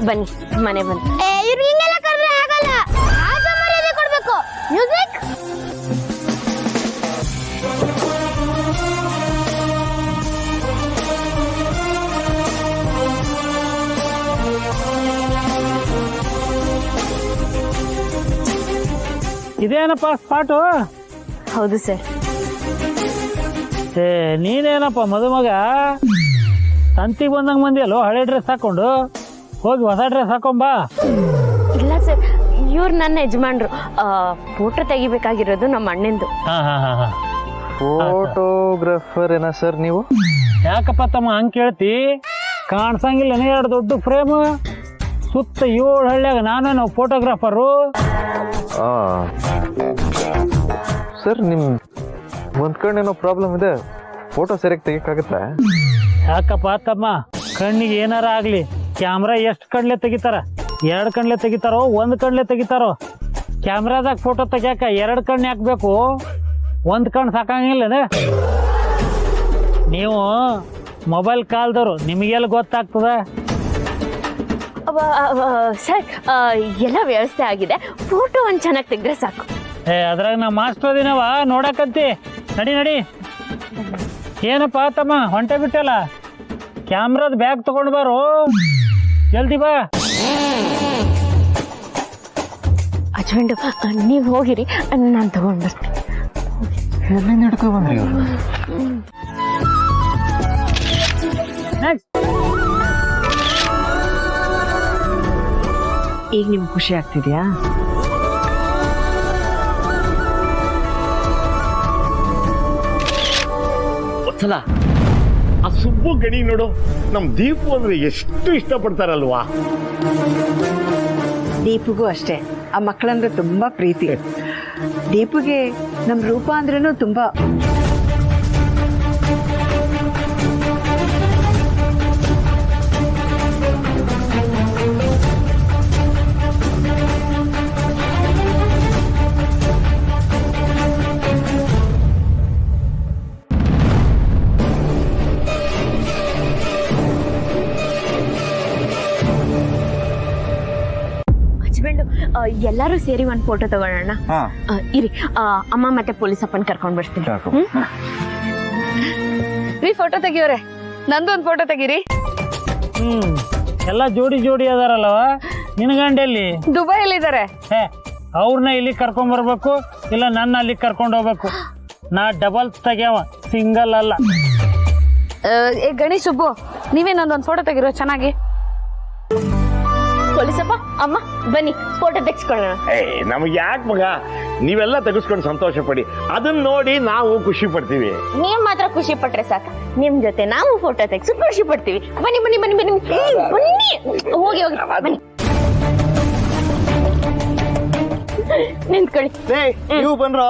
ಬನ್ನಿ ಮನೆ ಬಂದು ಹಿಂಗೆಲ್ಲ ಕರೆದ್ರೆ ಆಗಲ್ಲ. ಮರ್ಯಾದೆ ಕೊಡ್ಬೇಕು. ಮ್ಯೂಸಿಕ್. ಇದೇನಪ್ಪ ಸ್ಪಾಟು? ಹೌದು ಸರ್. ನೀನೇನಪ್ಪ ಮದುಮಗ ತಂತಿಗೆ ಬಂದಂಗೆ ಮಂದಿಯಲ್ಲೋ ಹಳೆ ಡ್ರೆಸ್ ಹಾಕೊಂಡು ಹೋಗಿ ಹೊಸ ಡ್ರೆಸ್ ಹಾಕೊಂಬಾ. ಇಲ್ಲ ಸರ್, ಇವ್ರು ನನ್ನ ಯಜಮಾನ್ರು. ಫೋಟೋ ತೆಗಿಬೇಕಾಗಿರೋದು ನಮ್ಮ ಅಣ್ಣಂದು. ಫೋಟೋಗ್ರಾಫರ್ ಏನಾ ಸರ್ ನೀವು? ಯಾಕಪ್ಪ ತಮ್ಮ ಹಂಗೆ ಕೇಳ್ತಿ? ಕಾಣಿಸಂಗಿಲ್ಲ 2 ದೊಡ್ಡ ಫ್ರೇಮ್ ಸುತ್ತ 7 ಹಳ್ಳಿಯಾಗ ನಾನೇನು ಫೋಟೋಗ್ರಾಫರು. ಸರ್ ನಿಮ್ ಒಂದ್ ಕಣ್ಣೇನೋ ಪ್ರಾಬ್ಲಮ್ ಇದೆ, ಫೋಟೋ ಸರಿಯಾಗಿ ತೆಗಿಯಕ್ಕಾಗತ್ತಾ? ಯಾಕಪ್ಪ ತಮ್ಮ, ಕಣ್ಣಿಗೆ ಏನಾರ ಆಗ್ಲಿ ಕ್ಯಾಮ್ರಾ ಎಷ್ಟು ಕಣ್ಲೆ ತೆಗಿತಾರ? 2 ಕಣ್ಲೆ ತೆಗಿತಾರೋ 1 ಕಣ್ಲೆ ತೆಗಿತಾರೋ? ಕ್ಯಾಮ್ರಾದಾಗ ಫೋಟೋ ತೆಗಿಯಾಕ 2 ಕಣ್ಣು ಹಾಕ್ಬೇಕು, 1 ಕಣ್ಣು ಸಾಕಂಗಿಲ್ಲನೆ? ನೀವು ಮೊಬೈಲ್ ಕಾಲ್ದವ್ರು, ನಿಮಗೆಲ್ಲ ಗೊತ್ತಾಗ್ತದ? ಸರ್ ಎಲ್ಲ ವ್ಯವಸ್ಥೆ ಆಗಿದೆ, ಫೋಟೋ ಒಂದು ಚೆನ್ನಾಗಿ ತೆಗೆದ್ರೆ ಸಾಕು. ಅದ್ರಾಗ ನಾ ಮಾಸ್ಟರ್ ದಿನವ ನೋಡಕಂತಿ. ನಡಿ ನಡಿ. ಏನಪ್ಪ ತಮ್ಮ ಹೊಂಟೆ ಬಿಟ್ಟಲ್ಲ, ಕ್ಯಾಮ್ರಾದ ಬ್ಯಾಗ್ ತಗೊಂಡು ಬಾರು, ಜಲ್ದಿ ಬಾ. ಹಸ್ಬೆಂಡು ನೀವು ಹೋಗಿರಿ, ನಾನು ತಗೊಂಡು ಬರ್ತೀನಿ. ಎಲ್ಲಿಂದ ಹಿಡ್ಕೊ ಬಂದ್ರಿ ಇವ್ರು? ಈಗ ನಿಮ್ಗೆ ಖುಷಿ ಆಗ್ತಿದ್ಯಾ? ಸಲ ಆ ಸುಬ್ಬು ಗಣಿ ನೋಡು, ನಮ್ ದೀಪು ಅಂದ್ರೆ ಎಷ್ಟು ಇಷ್ಟಪಡ್ತಾರಲ್ವಾ. ದೀಪಿಗೂ ಅಷ್ಟೇ, ಆ ಮಕ್ಕಳಂದ್ರೆ ತುಂಬಾ ಪ್ರೀತಿ. ದೀಪಿಗೆ ನಮ್ ರೂಪ ಅಂದ್ರೇನು ತುಂಬಾ. ಎಲ್ಲರೂ ಸೇರಿ ಒಂದು ಫೋಟೋ ತಗೊಳ್ಳೋಣ. ಇರಿ, ಅಮ್ಮ ಮತ್ತೆ ಪೊಲೀಸ್ ಅಪ್ಪನ್ ಕರ್ಕೊಂಡ್ ಬರ್ತೀನಿ. ಫೋಟೋ ತೆಗಿಯೋರೆ, ನಂದು ಒಂದು ಫೋಟೋ ತೆಗೀರಿ. ಎಲ್ಲ ಜೋಡಿ ಜೋಡಿ ಅದಾರಲ್ಲವ, ನಿನ್ ಗಂಡೆಲ್ಲಿ? ದುಬೈಯಲ್ಲಿ ಇದಾರೆ. ಅವ್ರನ್ನ ಇಲ್ಲಿ ಕರ್ಕೊಂಡ್ ಬರ್ಬೇಕು, ಇಲ್ಲ ನನ್ನ ಅಲ್ಲಿ ಕರ್ಕೊಂಡು ಹೋಗ್ಬೇಕು. ನಾ ಡಬಲ್ ತೆಗ್ಯಾವ, ಸಿಂಗಲ್ ಅಲ್ಲ. ಗಣೇಶ್ ಸುಬ್ಬು, ನೀವೇ ನಂದೊಂದು ಫೋಟೋ ತೆಗಿರೋ ಚೆನ್ನಾಗಿ. ಪೊಲೀಸಪ್ಪ, ಅಮ್ಮ ಬನ್ನಿ ಫೋಟೋ ತೆಗಿಸ್ಕೊಳ್ಳೋಣ. ನಮಗೆ ಯಾಕೆ ಮಗ, ನೀವೆಲ್ಲ ತೆಗೆಸ್ಕೊಂಡು ಸಂತೋಷ ಪಡಿ, ಅದನ್ನ ನೋಡಿ ನಾವು ಖುಷಿ ಪಡ್ತೀವಿ. ನೀವ್ ಮಾತ್ರ ಖುಷಿ ಪಟ್ರೆ ಸಾಕ, ನಿಮ್ ಜೊತೆ ನಾವು ಫೋಟೋ ತೆಗ್ಸಿ ಖುಷಿ ಪಡ್ತೀವಿ. ಬನ್ನಿ ಬನ್ನಿ ಬನ್ನಿ ಬನ್ನಿ ಬನ್ನಿ, ಹೋಗಿ ಹೋಗಿ ಬನ್ನಿ. ನಿಂತ್ಕೊಳ್ಳಿ. ನೀವು ಬಂದ್ರೋ?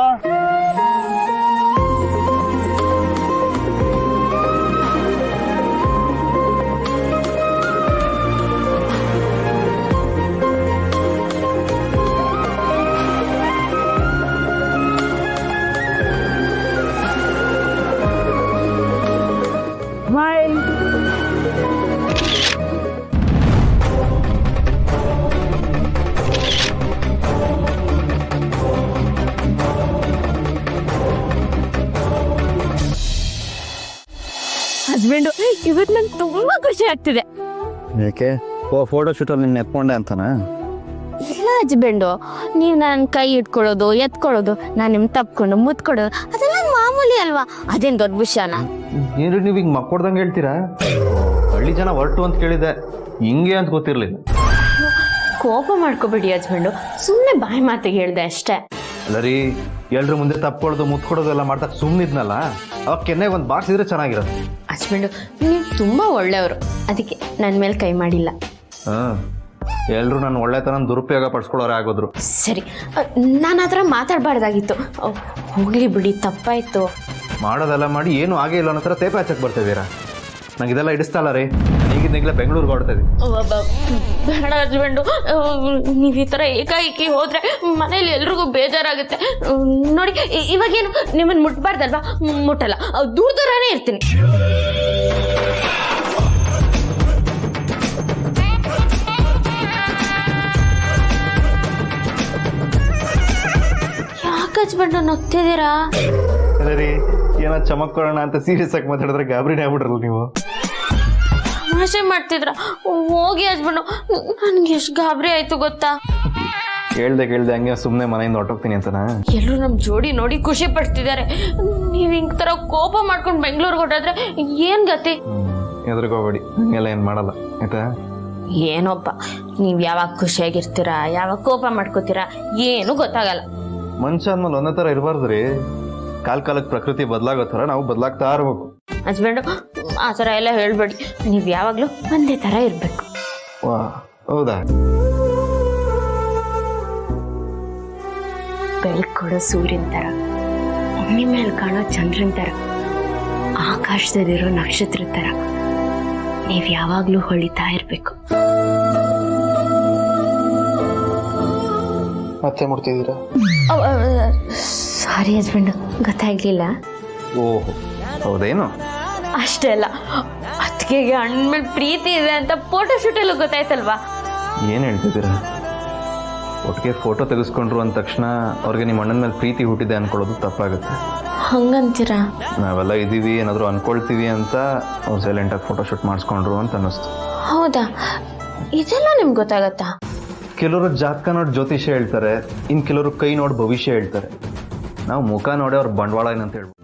ಹಸ್ಬೆಂಡು, ಇವತ್ತು ನಂಗೆ ತುಂಬಾ ಖುಷಿ ಆಗ್ತಿದೆ. ಏಕೆ? ಫೋಟೋ ಶೂಟಲ್ಲಿ ನಿನ್ನ ಎತ್ಕೊಂಡೆ ಅಂತನಾ? ಇಲ್ಲ ಹಸ್ಬೆಂಡು, ನೀವು ನನ್ನ ಕೈ ಇಟ್ಕೊಳ್ಳೋದು ಎತ್ಕೊಳ್ಳೋದು, ನಾನು ನಿಮ್ ತಪ್ಕೊಂಡು ಮುತ್ಕೊಡೋದು, ಅದೆಲ್ಲ ಮಾಮೂಲಿ ಅಲ್ವಾ? ಅದೇನ್ ದೊಡ್ಡ ವಿಷಯನಾ? ಏನ್ರಿ ನೀವು ಹಿಂಗೆ ಮಕ್ಕೊಡ್ದಂಗೆ ಹೇಳ್ತೀರಾ? ಹಳ್ಳಿ ಜನ ಹೊರಟು ಅಂತ ಕೇಳಿದೆ, ಹಿಂಗೆ ಅಂತ ಗೊತ್ತಿರ್ಲಿಲ್ಲ. ಕೋಪ ಮಾಡ್ಕೋಬೇಡಿ ಹಸ್ಬೆಂಡು, ಸುಮ್ಮನೆ ಬಾಯಿ ಮಾತಿಗೆ ಹೇಳ್ದೆ ಅಷ್ಟೇ. ಅಲ್ಲ ರೀ, ಎಲ್ರ ಮುಂದೆ ತಪ್ಕೊಡೋದು ಮುತ್ಕೊಡೋದು ಎಲ್ಲ ಮಾಡ್ತಾ ಸುಮ್ಮನಿದ್ನಲ್ಲ, ಅವಾಗ ಕೆನ್ನೆಗೆ ಒಂದು ಬಾರ್ಸಿದ್ರೆ ಚೆನ್ನಾಗಿರೋದು. ಹಸ್ಬೆಂಡು, ನೀವು ತುಂಬಾ ಒಳ್ಳೆಯವರು, ಅದಕ್ಕೆ ನನ್ನ ಮೇಲೆ ಕೈ ಮಾಡಿಲ್ಲ. ಎಲ್ರು ನಾನು ಒಳ್ಳೆತನ ದುರುಪಯೋಗ ಪಡಿಸ್ಕೊಳ್ಳೋರೆ ಆಗೋದ್ರು. ಸರಿ, ನಾನು ಆ ಥರ ಮಾತಾಡಬಾರ್ದಾಗಿತ್ತು. ಹೋಗ್ಲಿ ಬಿಡಿ, ತಪ್ಪಾಯ್ತು. ಮಾಡೋದೆಲ್ಲ ಮಾಡಿ ಏನು ಆಗೇ ಇಲ್ಲ ಅನ್ನೋ ಥರ ತೇಪೆ ಹಚ್ಚಕ್ಕೆ ಬರ್ತಿದ್ದೀರಾ? ನಂಗೆ ಇದೆಲ್ಲ ಇಡಿಸ್ತಲ್ಲ ರೀ, ಈಗಿಂದೀಗಲೇ ಬೆಂಗಳೂರಿಗೆ ಹೊರಡ್ತಾ ಇದ್ದೀನಿ. ಬೇಡ ಹಸ್ಬೆಂಡು, ನೀವು ಈ ಥರ ಏಕಾಏಕಿ ಹೋದ್ರೆ ಮನೇಲಿ ಎಲ್ರಿಗೂ ಬೇಜಾರಾಗುತ್ತೆ ನೋಡಿ. ಇವಾಗೇನು ನಿಮ್ಮನ್ನು ಮುಟ್ಬಾರ್ದಲ್ವಾ? ಮುಟ್ಟಲ್ಲ, ದೂರ ದೂರನೇ ಇರ್ತೀನಿ. ಹಚ್ಬಿಟ್ಟು ನಗ್ತಿದ್ದೀರಾ? ಅಲ್ಲ ರೀ, ಏನೋ ಚಮಕ್ ಕೊಡೋಣ ಅಂತ ಸೀರಿಯಸ್ ಆಗಿ ಮಾತಾಡಿದ್ರೆ ಗಾಬರಿನೇ ಆಗ್ಬಿಡ್ರಲ್ಲ ನೀವು. ತಮಾಷೆ ಮಾಡ್ತಿದ್ರ? ಹೋಗಿ ಹಚ್ಬಿಟ್ಟು ನನ್ಗೆ ಎಷ್ಟು ಗಾಬರಿ ಆಯ್ತು ಗೊತ್ತಾ? ಕೇಳ್ದೆ ಹಂಗೆ ಸುಮ್ಮನೆ ಮನೆಯಿಂದ ಹೊರಟೋಗ್ತೀನಿ ಅಂತನಾ? ಎಲ್ಲರೂ ನಮ್ಮ ಜೋಡಿ ನೋಡಿ ಖುಷಿ ಪಡ್ತಿದ್ದಾರೆ. ನೀವ್ ಹಿಂಗ್ ತರ ಕೋಪ ಮಾಡ್ಕೊಂಡು ಬೆಂಗಳೂರಿಗೆ ಹೊರಟಾದ್ರೆ ಏನ್ ಗತಿ? ಎದುರ್ಕೋಬೇಡಿ, ಹಂಗೆಲ್ಲ ಏನು ಮಾಡಲ್ಲ ಆಯ್ತಾ? ಏನೋಪ್ಪ, ನೀವ್ ಯಾವಾಗ ಖುಷಿಯಾಗಿರ್ತೀರಾ, ಯಾವಾಗ ಕೋಪ ಮಾಡ್ಕೋತೀರಾ, ಏನು ಗೊತ್ತಾಗಲ್ಲ. ಮನುಷ್ಯ ಅಂದ್ಮೇಲೆ ಒಂದೇ ಥರ ಇರಬಾರ್ದ್ರಿ. ಕಾಲಕ್ಕೆ ಪ್ರಕೃತಿ ಬದಲಾಗೋ ಥರ ನಾವು ಬದಲಾಗ್ತಾ ಇರ್ಬೇಕು. ಹಸ್ಬೆಂಡು ಆ ಥರ ಎಲ್ಲ ಹೇಳ್ಬೇಡಿ. ನೀವ್ ಯಾವಾಗ್ಲೂ ಒಂದೇ ತರ ಇರ್ಬೇಕು. ವಾ, ಹೌದಾ? ಬೆಳಕು ಕೊಡೋ ಸೂರ್ಯನ ತರ, ಹುಣ್ಣಿ ಮೇಲೆ ಕಾಣೋ ಚಂದ್ರನ ತರ, ಆಕಾಶದಲ್ಲಿರೋ ನಕ್ಷತ್ರ ತರ ನೀವ್ ಯಾವಾಗ್ಲೂ ಹೊಳಿತಾ ಇರ್ಬೇಕು. ಮತ್ತೆ ಮುಡ್ತಿದ್ದೀರಾ? ಸಾರಿ ಹಸ್ಬೆಂಡು, ಗೊತ್ತಾಗ್ಲಿಲ್ಲ. ಓಹೋ, ಹೌದೇನು? ಅಷ್ಟೇ ಅಲ್ಲ, ಅತ್ತಿಗೆಗೆ ಅಣ್ಣ ಮೇಲೆ ಪ್ರೀತಿ ಇದೆ ಅಂತ ಫೋಟೋ ಶೂಟ್ ಎಲ್ಲ ಗೊತ್ತಾಯ್ತಲ್ವಾ? ಏನು ಹೇಳ್ತಿದ್ದೀರಾ? ಒಟ್ಟಿಗೆ ಫೋಟೋ ತೆಗೆಸ್ಕೊಂಡ್ರು ಅಂದ ತಕ್ಷಣ ಅವ್ರಿಗೆ ನಿಮ್ಮ ಅಣ್ಣನ ಮೇಲೆ ಪ್ರೀತಿ ಹುಟ್ಟಿದೆ ಅನ್ಕೊಳ್ಳೋದು ತಪ್ಪಾಗುತ್ತೆ. ಹಂಗಂತೀರಾ? ನಾವೆಲ್ಲ ಇದ್ದೀವಿ ಏನಾದರೂ ಅನ್ಕೊಳ್ತೀವಿ ಅಂತ ಅವ್ರು ಸೈಲೆಂಟಾಗಿ ಫೋಟೋ ಶೂಟ್ ಮಾಡಿಸ್ಕೊಂಡ್ರು ಅಂತ ಅನ್ನಿಸ್ತು. ಹೌದಾ? ಇದೆಲ್ಲ ನಿಮ್ಗೆ ಗೊತ್ತಾಗತ್ತಾ? ಕೆಲವರು ಜಾತಕ ನೋಡಿ ಜ್ಯೋತಿಷ್ಯ ಹೇಳ್ತಾರೆ, ಇನ್ನು ಕೆಲವರು ಕೈ ನೋಡಿ ಭವಿಷ್ಯ ಹೇಳ್ತಾರೆ. ನಾವು ಮುಖ ನೋಡಿ ಅವ್ರ ಬಂಡವಾಳ ಏನಂತ ಹೇಳ್ಬೋದು.